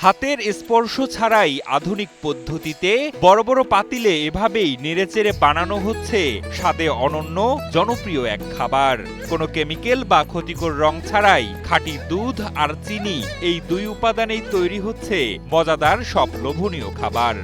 হাতের স্পর্শ ছাড়াই আধুনিক পদ্ধতিতে বড় বড় পাতিলে এভাবেই নেড়েচেড়ে বানানো হচ্ছে স্বাদে অনন্য জনপ্রিয় এক খাবার। কোনো কেমিক্যাল বা ক্ষতিকর রং ছাড়াই খাঁটি দুধ আর চিনি এই দুই উপাদানেই তৈরি হচ্ছে মজাদার সব লোভনীয় খাবার।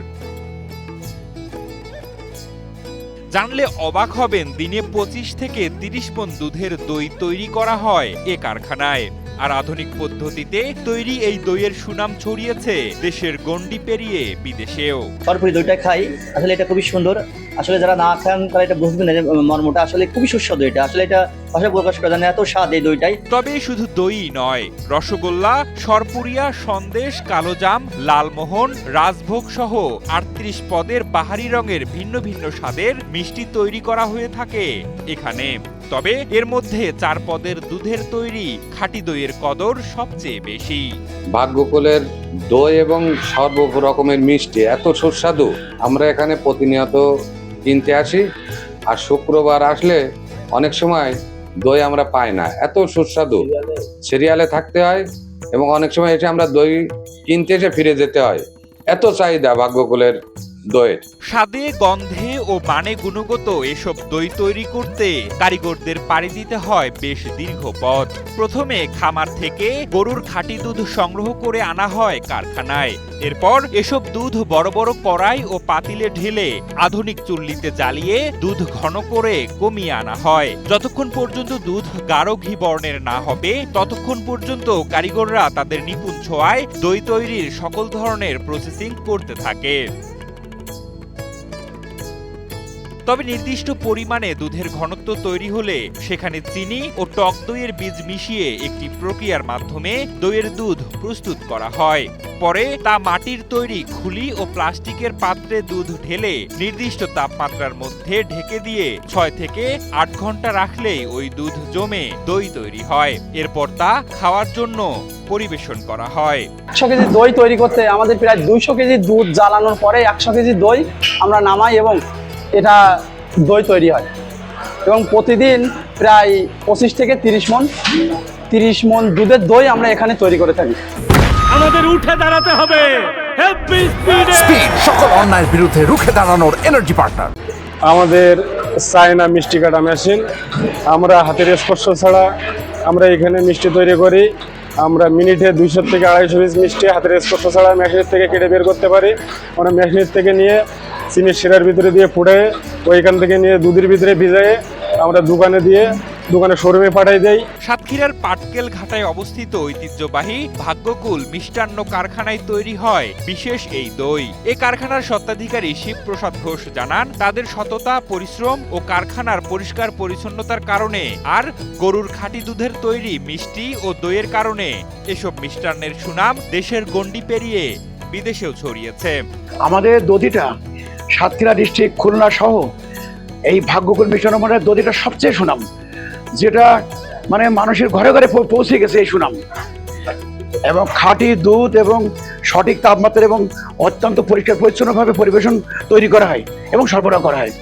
জানলে অবাক হবেন, দিনে ২৫ থেকে ৩০ মণ দুধের দই তৈরি করা হয় এ কারখানায়। আর আধুনিক পদ্ধতিতে তৈরি এই দইয়ের সুনাম ছড়িয়েছে দেশের গণ্ডি পেরিয়ে বিদেশেও। সরপুরি দইটা খাই, আসলে এটা খুবই সুন্দর। আসলে যারা না খান তারা এটা বুঝবেন না যে মর্মটা আসলে খুবই সুস্বাদু। এটা আসলে এটা ভাষায় প্রকাশ করা যায় না, এত স্বাদ এই দইটাই। তবে শুধু দই নয়, রসগোল্লা, সরপুরিয়া, সন্দেশ, কালোজাম, লালমোহন, রাজভোগ সহ ৩৮ পদের বাহারি রঙের ভিন্ন ভিন্ন স্বাদের মিষ্টি তৈরি করা হয়ে থাকে এখানে। তবে এর মধ্যে ৪ পদের দুধের তৈরি খাঁটি দইয়ের কদর সবচেয়ে বেশি। ভাগ্যকুলের দই এবং সর্ব রকমের মিষ্টি এত সুস্বাদু, আমরা এখানে প্রতিনিয়ত কিনতে আসি। আর শুক্রবার আসলে অনেক সময় দই আমরা পাই না, এত সুস্বাদু। সিরিয়ালে থাকতে হয় এবং অনেক সময় এসে আমরা দই কিনতে এসে ফিরে যেতে হয়, এত চাহিদা ভাগ্যকুলের দইয়ের। স্বাদে, গন্ধে ও মানে গুণগত এসব দই তৈরি করতে কারিগরদের পাড়ি দিতে হয় বেশ দীর্ঘ পথ। প্রথমে খামার থেকে গরুর খাঁটি দুধ সংগ্রহ করে আনা হয় কারখানায়। এরপর এসব দুধ বড় বড় কড়াই ও পাতিলে ঢেলে আধুনিক চুল্লিতে জ্বালিয়ে দুধ ঘন করে কমিয়ে আনা হয়। যতক্ষণ পর্যন্ত দুধ গাঢ় ঘি বর্ণের না হবে ততক্ষণ পর্যন্ত কারিগররা তাদের নিপুণ ছোঁয়ায় দই তৈরির সকল ধরনের প্রসেসিং করতে থাকে। তবে নির্দিষ্ট পরিমাণে দুধের ঘনত্ব তৈরি হলে সেখানে চিনি ও টক দইয়ের বীজ মিশিয়ে একটি প্রক্রিয়ার মাধ্যমে দইয়ের দুধ প্রস্তুত করা হয়। পরে তা মাটির তৈরি খুলি ও প্লাস্টিকের পাত্রে দুধ ঢেলে নির্দিষ্ট তাপমাত্রার মধ্যে ঢেকে দিয়ে ৬ থেকে ৮ ঘন্টা রাখলেই ওই দুধ জমে দই তৈরি হয়। এরপর তা খাওয়ার জন্য পরিবেশন করা হয়। ১০০ কেজি দই তৈরি করতে আমাদের প্রায় ২০০ কেজি দুধ জ্বালানোর পরে ১০০ কেজি দই আমরা নামাই এবং এটা দই তৈরি হয়। এবং প্রতিদিন প্রায় ২৫ থেকে ৩০ মণ দুধের দই আমরা এখানে তৈরি করে থাকি। আমাদের উঠে দাঁড়াতে হবে, স্পিড, সকল অন্যায়ের বিরুদ্ধে রুখে দাঁড়ানোর এনার্জি পার্টনার। আমাদের চায়না মিষ্টি কাটা মেশিন, আমরা হাতের স্পর্শ ছাড়া আমরা এখানে মিষ্টি তৈরি করি। আমরা মিনিটে ২০০ থেকে ২৫০ পিস মিষ্টি হাতের স্পর্শ ছাড়া মেশিনের থেকে কেটে বের করতে পারি। আমরা মেশিনের থেকে নিয়ে চিনির শিরার ভিতরে দিয়ে ফুটে ওইখান থেকে নিয়ে দুধের ভিতরে ভিজায়ে আমরা দোকানে শোরুমে পাঠাই দেই। সাতক্ষীরার পাটকেল ঘাটায় অবস্থিত ঐতিহ্যবাহী ভাগ্যকুল মিষ্টান্ন কারখানায় তৈরি হয় বিশেষ এই দই। এ কারখানার স্বত্বাধিকারী শিবপ্রসাদ ঘোষ জানান, তাদের সততা, পরিশ্রম ও কারখানার পরিষ্কার পরিচ্ছন্নতার কারণে আর গরুর খাঁটি দুধের তৈরি মিষ্টি ও দইয়ের কারণে এসব মিষ্টান্নের সুনাম দেশের গণ্ডি পেরিয়ে বিদেশেও ছড়িয়েছে। আমাদের দধিটা সাতক্ষীরা ডিস্ট্রিক্ট, খুলনা সহ এই ভাগ্যকুল মিষ্টান্ন দধিটা সবচেয়ে সুনাম, যেটা মানে মানুষের ঘরে ঘরে পৌঁছে গেছে এই সুনাম। এবং খাঁটি দুধ এবং সঠিক তাপমাত্রা এবং অত্যন্ত পরিষ্কার পরিচ্ছন্নভাবে পরিবেশন তৈরি করা হয় এবং সরবরাহ করা হয়।